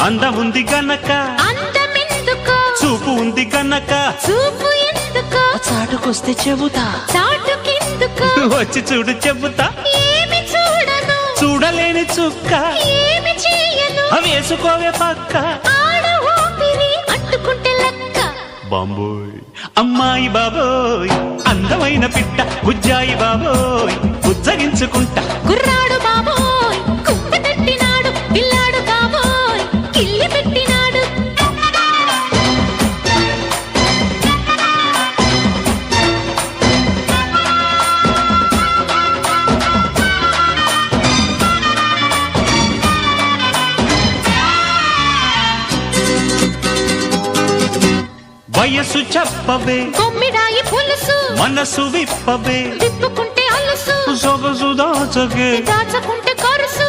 అందముంది గనక అందమెందుకో చూపు ఉంది గనక చూపు ఎందుకో చాటుకొస్తే చెబుతా చాటుకెందుకో వచ్చి చూడు చెబుతా ఏమి చూడను చూడలేని చుక్క ఏమి చేయను వేసుకోవే పక్క ఆడ ఊపిరి అంటుకుంటే లెక్క బాంబోయ్ అమ్మాయి బాబోయ్ అందమైన పిట్ట బుజ్జాయి బాబోయ్ బుజ్జగించుకుంటా కుర్రాడు బాబోయ్ కుక్క తట్టినాడు పిల్లాడు బాబోయ్ కిల్లి పెట్టినాడు వయసు చెప్పవే కొమ్మిడాయి పులుసు మనసు విప్పవే తిప్పుకుంటే అలుసు సొగసు దాచగే దాచకుంటే